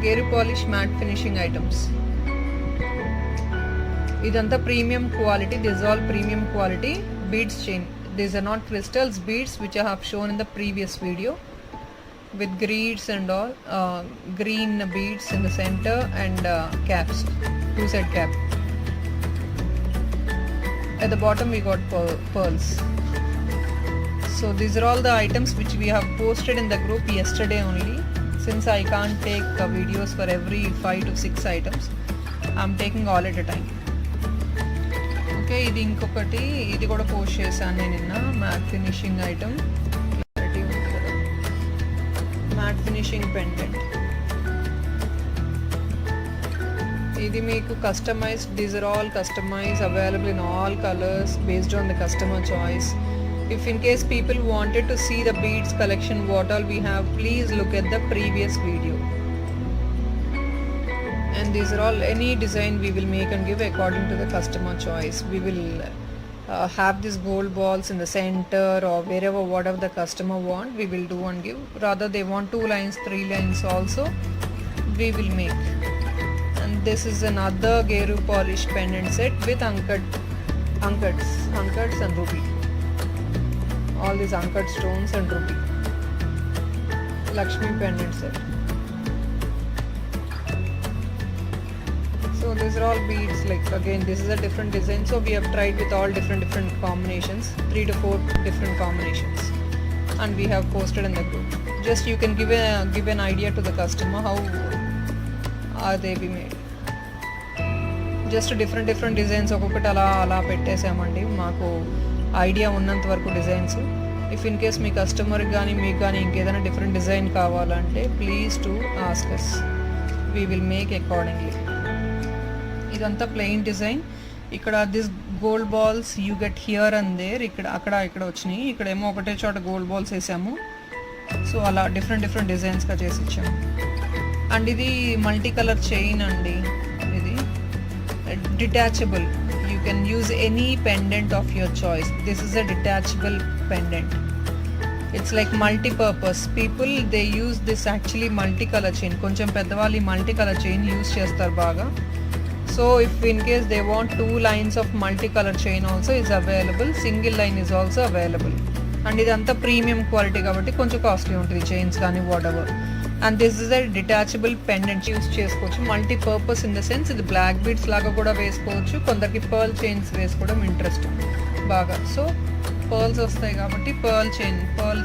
Gary polish matte finishing items. Idantha premium quality. This is all premium quality beads chain. These are not crystals, beads which I have shown in the previous video with greens and all, green beads in the center and caps, two side cap. At the bottom we got pearls. So these are all the items which we have posted in the group yesterday only. Since I can't take videos for every 5 to 6 items, I'm taking all at a time. Okay, ఇది ఇంకొకటి, ఇది కూడా post చేశాను నేను నిన్న. Matte finishing item, clarity ఉంది కదా, matte finishing pendant. ఇది మీకు customised, these are all customise, available in all colours based on the customer choice. If in case people wanted to see the beads collection what all we have, please look at the previous video. And these are all, any design we will make and give according to the customer choice. We will have these gold balls in the center or wherever whatever the customer want, we will do and give. Rather they want 2 lines, 3 lines also, we will make. And this is another Gary polish pendant set with unkats and ruby. All these uncut stones and ruby. Lakshmi pendant set. So these are all beads, like again this is a different design, so we have tried with all different combinations, 3 to 4 different combinations, and we have posted in the group. Just you can give an idea to the customer how are they be made. Just different designs ఒక్కొక్కటి అలా పెట్టేసామండి మాకు idea ఉన్నంత వరకు designs. If in case మీ కస్టమర్కి కానీ మీకు కానీ ఇంకేదైనా డిఫరెంట్ డిజైన్ కావాలంటే please to ask us, we will make accordingly. ఇదంతా ప్లెయిన్ డిజైన్. ఇక్కడ this gold balls you get here and there, ఇక్కడ వచ్చినాయి, ఇక్కడేమో ఒకటే చోట గోల్డ్ బాల్స్ వేసాము. సో అలా డిఫరెంట్ డిజైన్స్గా చేసి ఇచ్చాము. అండ్ ఇది మల్టీ కలర్ చైన్ అండి, ఇది detachable. You can use any pendant of your choice. This is a detachable pendant. It's like multi-purpose. People they use this actually multi-color chain. కొంచెం పెద్దవాళ్ళు multi-color chain యూస్ చేస్తారు బాగా. So if in case they want 2 lines of multi-color chain also is available. Single line is also available. And ఇదంతా premium quality కాబట్టి కొంచెం costly ఉంటుంది chains కానీ whatever. And this is a detachable pendant use చేసుకోవచ్చు. Multipurpose in the sense ఇది black beads లాగా కూడా వేసుకోవచ్చు, కొందరికి పర్ల్ చైన్స్ వేసుకోవడం ఇంట్రెస్ట్ బాగా. సో పర్ల్స్ వస్తాయి కాబట్టి పర్ల్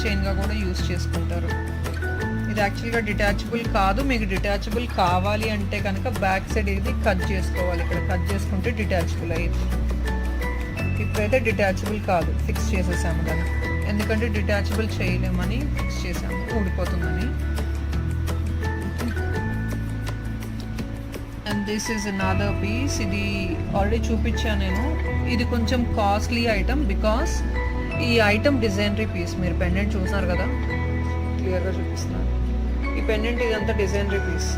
చైన్గా కూడా యూస్ చేసుకుంటారు. ఇది యాక్చువల్గా డిటాచబుల్ కాదు, మీకు డిటాచబుల్ కావాలి అంటే కనుక బ్యాక్ సైడ్ ఇది కట్ చేసుకోవాలి, ఇక్కడ కట్ చేసుకుంటే డిటాచబుల్ అయ్యింది. ఇప్పుడైతే డిటాచబుల్ కాదు, ఫిక్స్ చేసేసాము దాన్ని, ఎందుకంటే డిటాచబుల్ చేయలేమని ఫిక్స్ చేసాము, ఊడిపోతుందని. And this is another piece. ఇది ఆల్రెడీ చూపించాను నేను. ఇది కొంచెం కాస్ట్లీ ఐటమ్ బికాస్ ఈ ఐటమ్ డిజైనరీ పీస్. మీరు పెండెంట్ చూసారు కదా, క్లియర్గా చూపిస్తున్నాను. ఈ పెండెంట్ ఇదంతా డిజైనరీ పీస్,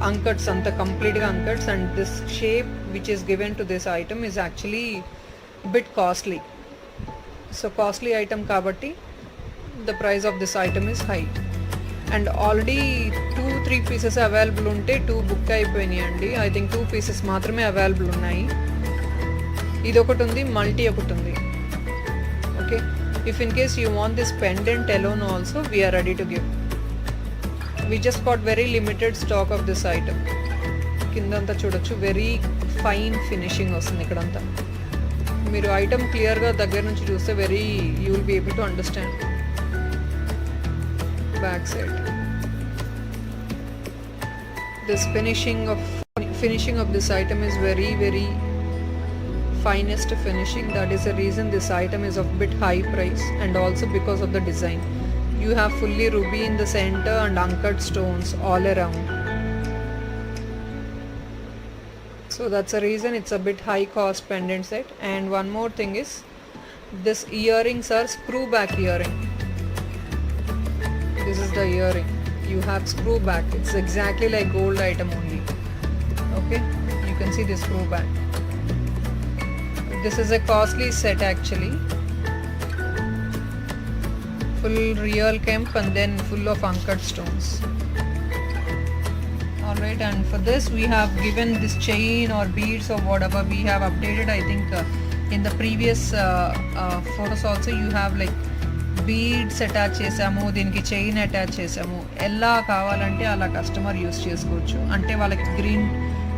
అంకట్స్ అంతా కంప్లీట్గా uncuts. And this shape which is given to this item is actually bit costly. So costly item కాబట్టి the price of this item is high. And already 2-3 pieces available ఉంటే 2 book అయిపోయినాయి అండి. I think 2 pieces మాత్రమే available ఉన్నాయి. ఇది ఒకటి ఉంది, multi ఒకటి ఉంది. Okay, if in case you want this pendant alone also we are ready to give. We just got very limited stock of this item. కిందంతా చూడొచ్చు, వెరీ ఫైన్ ఫినిషింగ్ వస్తుంది ఇక్కడంతా. మీరు ఐటమ్ క్లియర్గా దగ్గర నుంచి చూస్తే very you will be able to understand. Back side, this finishing of this item is very finest finishing. That is the reason this item is of bit high price, and also because of the design. You have fully ruby in the center and uncut stones all around. So that's the reason it's a bit high cost pendant set. And one more thing is, this earrings are screw back earring. This is the earring. You have screw back. It's exactly like gold item only. Okay, you can see this screw back. This is a costly set actually. Full real kemp and then full of uncut stones. Alright, and for this we have given this chain or beads or whatever we have updated. I think in the previous photos also you have like beads attach చేసాము, దీనికి chain attach చేసాము. ఎలా కావాలంటే అలా customer use చేసుకోవచ్చు. అంటే వాళ్ళకి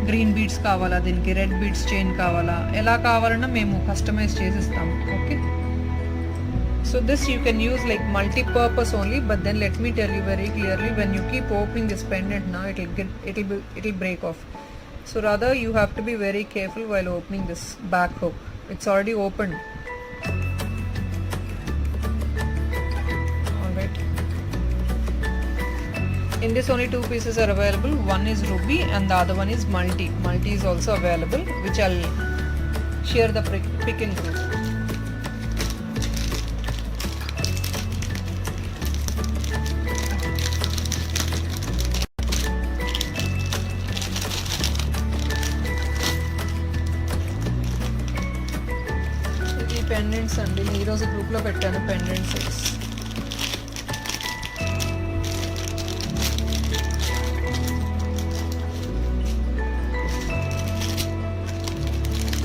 green beads కావాలా, దీనికి రెడ్ బీడ్స్ చైన్ కావాలా, ఎలా కావాలన్నా మేము కస్టమైజ్ చేసిస్తాము. Okay, so this you can use like multi-purpose only, but then let me tell you very clearly, when you keep opening this pendant now, it'll break off. So rather you have to be very careful while opening this back hook. It's already opened. In this only 2 pieces are available. One is ruby and the other one is multi. Multi is also available, which I'll share the pic in group. ఇది pendants అండి, ఈరోజు గ్రూప్లో పెట్టాను pendant sets.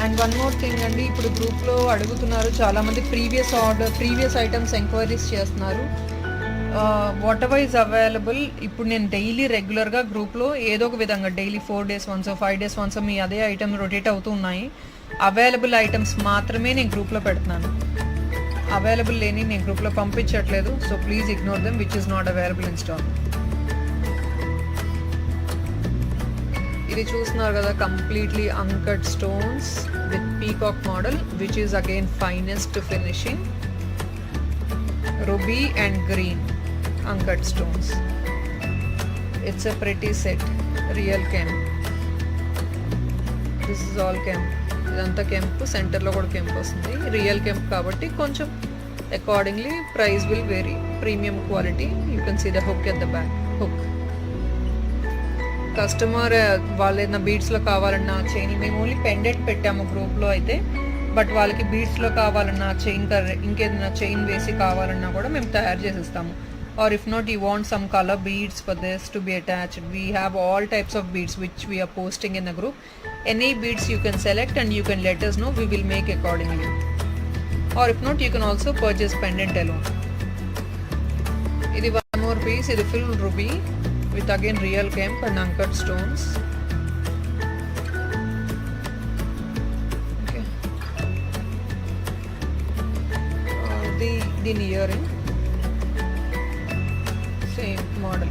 And one more thing అండి, ఇప్పుడు గ్రూప్లో అడుగుతున్నారు చాలామంది, ప్రీవియస్ ఐటమ్స్ ఎంక్వైరీస్ చేస్తున్నారు. What ever is available. ఇప్పుడు నేను డైలీ రెగ్యులర్గా గ్రూప్లో ఏదో ఒక విధంగా daily 4 days once 5 days once మీ అదే ఐటమ్ రొటేట్ అవుతూ ఉన్నాయి. అవైలబుల్ ఐటమ్స్ మాత్రమే నేను గ్రూప్లో పెడుతున్నాను. అవైలబుల్ లేని నేను గ్రూప్లో పంపించట్లేదు. So please ignore them which is not available in stock. ఇది చూస్తున్నారు కదా, completely uncut stones with peacock model, which is again finest finishing, ruby and green uncut stones. It's a pretty set. Real kemp. This is all kemp. ఇదంతా కెంప్, సెంటర్లో కూడా కెంప్ వస్తుంది. Real kemp కాబట్టి కొంచెం accordingly price will vary. Premium quality. You can see the hook at the back. Hook customer వాళ్ళు ఏదైనా బీడ్స్లో కావాలన్నా chain, మేము ఓన్లీ పెండెంట్ పెట్టాము గ్రూప్లో అయితే, బట్ వాళ్ళకి బీడ్స్లో కావాలన్నా చైన్ ఇంకేదైనా చైన్ వేసి కావాలన్నా కూడా మేము తయారు చేసిస్తాము. Or if not you want some colour beads for this to be attached, we have all types of beads which we are posting in the group. Any beads you can select and you can let us know, we will make accordingly. Or if not, you can also purchase pendant alone. ఇది one more piece. ఇది full ruby with again real kemp and uncut stones. Okay. The earring, same model.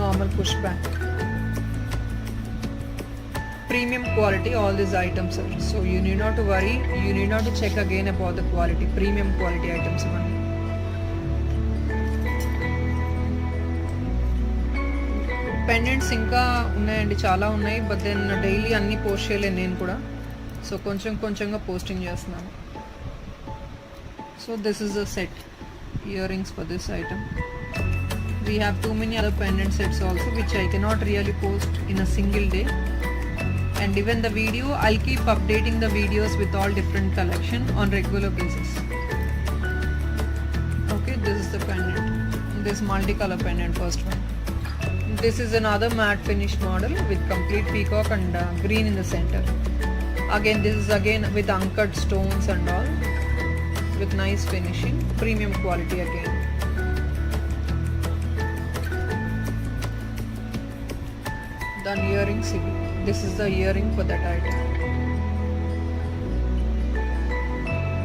Normal pushback. Premium quality, all these items are. So you need not to worry. You need not to check again about the quality. Premium quality items only. Pendants ఇంకా ఉన్నాయండి, చాలా ఉన్నాయి. But then daily అన్నీ post చేయలేను నేను కూడా. So కొంచెంగా posting చేస్తున్నాను. So this is the set ear rings for this item. We have too many other pendant sets also, which I cannot really post in a single day. And even the video, I'll keep updating the videos with all different collection on regular basis. Okay, this is the pendant. This multicolor pendant, first one. This is another matte finish model with complete peacock and green in the center. Again, this is again with uncut stones and all, with nice finishing, premium quality again. Then earrings. This is the earring for that item.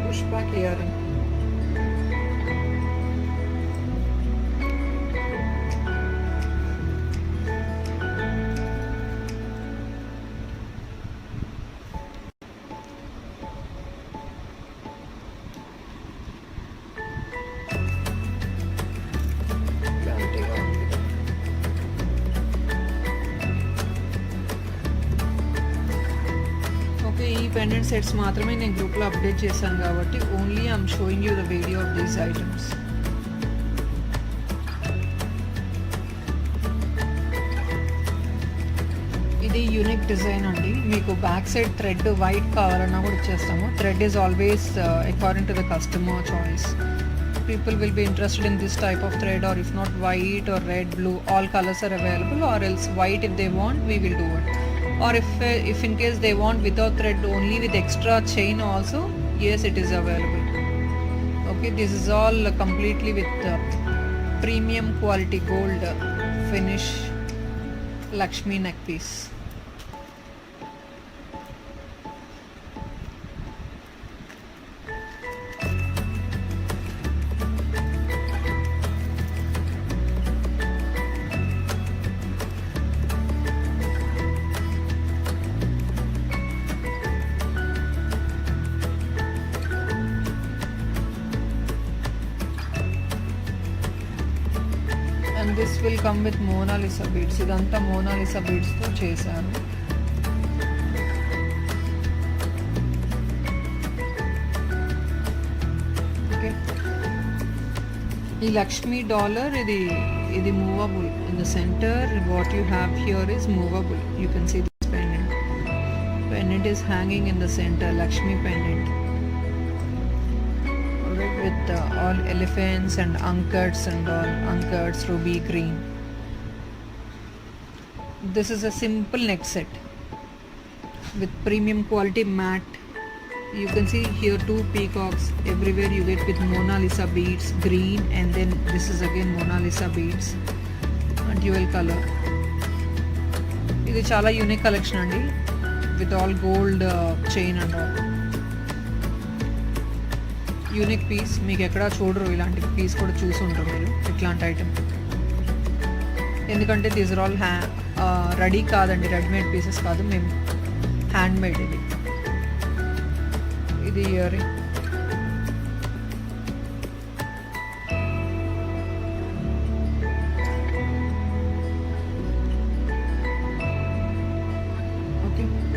Pushback earring. ఈ pendant sets మాత్రమే నేను గ్రూప్లో update చేశాను కాబట్టి only I'm showing you the video of these items. ఇది unique design అండి. మీకు back side thread white కావాలన్నా కూడా ఇచ్చేస్తాము. Thread is always according to the customer choice. people will be interested in this type of thread, or if not white or red, blue, all colors are available, or else white if they want, we will do it. Or if in case they want without thread only with extra chain also, yes, it is available. Okay, this is all completely with premium quality gold finish Lakshmi neck piece. And this will come with Mona Lisa beads. ఇదంతా Mona Lisa beads తో చేశాను. Okay, ఈ Lakshmi dollar ఇది movable. In the centre what you have here is movable. You can see this pendant. Pendant is hanging in the center, Lakshmi pendant. With all elephants and ankarts and all ankarts, ruby green. This is a simple neck set with premium quality matte. You can see here 2 peacocks. Everywhere you get with Mona Lisa beads, green, and then this is again Mona Lisa beads, dual color. ఇది చాలా unique collection అండి, with all gold chain and all. Unique piece, మీకు ఎక్కడా చూడరు ఇలాంటి piece, కూడా చూసి ఉంటారు మీరు ఇట్లాంటి ఐటమ్. ఎందుకంటే దీస్ ఆర్ ఆల్ రెడీ కాదండి, రెడీమేడ్ పీసెస్ కాదు, మేము హ్యాండ్ మేడ్. ఇది ఇయర్ రింగ్.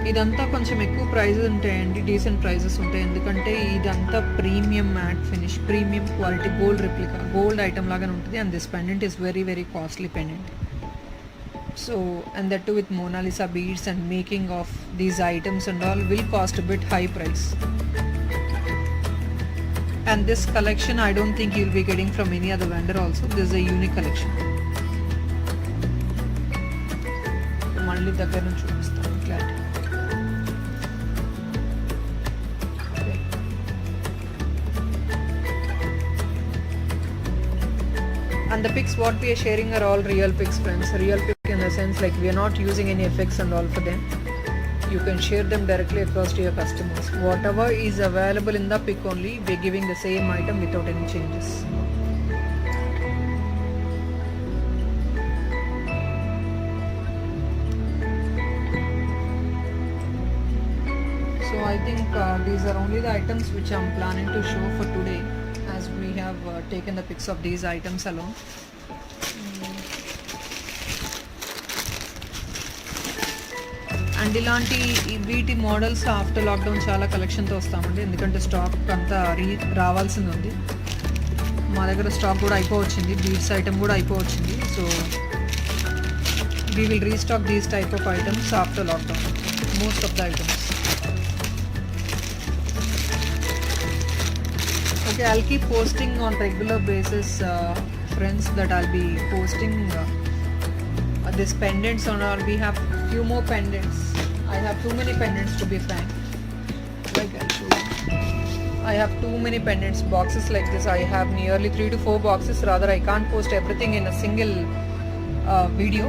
ఇదంతా కొంచెం ఎక్కువ ప్రైజెస్ ఉంటాయండి, డీసెంట్ ప్రైజెస్ ఉంటాయి. ఎందుకంటే ఇదంతా premium matte finish, premium quality gold replica, gold item లాగానే ఉంటుంది. And this pendant is very very costly pendant. So and that too with Mona Lisa beads, and making of these items and all will cost a bit high price. And this collection I don't think you'll be getting from any other vendor also. This is a unique collection. మళ్ళీ దగ్గర నుంచి చూపిస్తాను clarity. And the pics what we are sharing are all real pics, friends. Real pic in the sense like we are not using any effects and all for them. You can share them directly across to your customers. Whatever is available in the pic only, we are giving the same item without any changes. So I think these are only the items which I am planning to show for today, as we have taken the pics of these items alone. And ఇలాంటి వీటి models after lockdown చాలా కలెక్షన్తో వస్తామండి, ఎందుకంటే stock అంతా రావాల్సింది ఉంది. మా దగ్గర స్టాక్ కూడా అయిపోవచ్చింది, బీడ్స్ ఐటమ్ కూడా అయిపోవచ్చింది. So we will restock these type of items after lockdown, most of the items. Okay, I'll keep posting on regular basis, friends, that I'll be posting this pendants on all. We have few more pendants. I have too many pendants, to be frank. Like I'll show you. I have too many pendants, boxes like this. I have nearly 3 to 4 boxes. Rather, I can't post everything in a single video.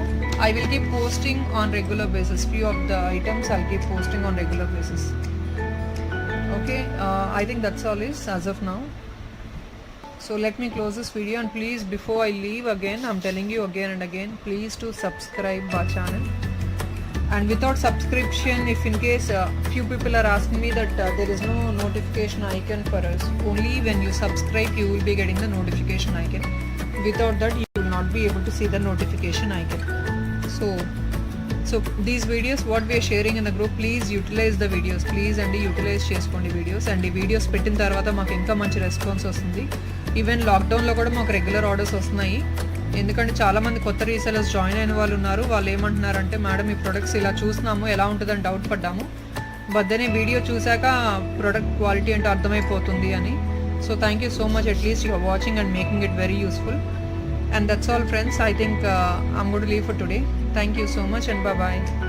I will keep posting on regular basis. Few of the items I'll keep posting on regular basis. Okay, I think that's all is as of now. So let me close this video, and please, before I leave again, I'm telling you again and again, please to subscribe our channel. And without subscription, if in case few people are asking me that there is no notification icon for us, only when you subscribe you will be getting the notification icon. Without that you will not be able to see the notification icon. So these videos what we are sharing in the group, please utilize the videos, please, and utilize చేసుకోండి videos. And ఈ videos పెట్టిన తర్వాత మాకు ఇంకా మంచి response వస్తుంది. Even లాక్డౌన్లో కూడా మాకు రెగ్యులర్ ఆర్డర్స్ వస్తున్నాయి, ఎందుకంటే చాలామంది కొత్త రీసెలర్స్ జాయిన్ అయిన వాళ్ళు ఉన్నారు. వాళ్ళు ఏమంటున్నారంటే, మేడం ఈ ప్రొడక్ట్స్ ఇలా చూస్తున్నాము, ఎలా ఉంటుందని డౌట్ పడ్డాము, బట్ దెన్ ఈ వీడియో చూశాక ప్రొడక్ట్ క్వాలిటీ అంటే అర్థమైపోతుంది అని. So thank you so much, at least you are watching and making it very useful. And that's all friends, I think I'm going to leave for today. Thank you so much and bye bye.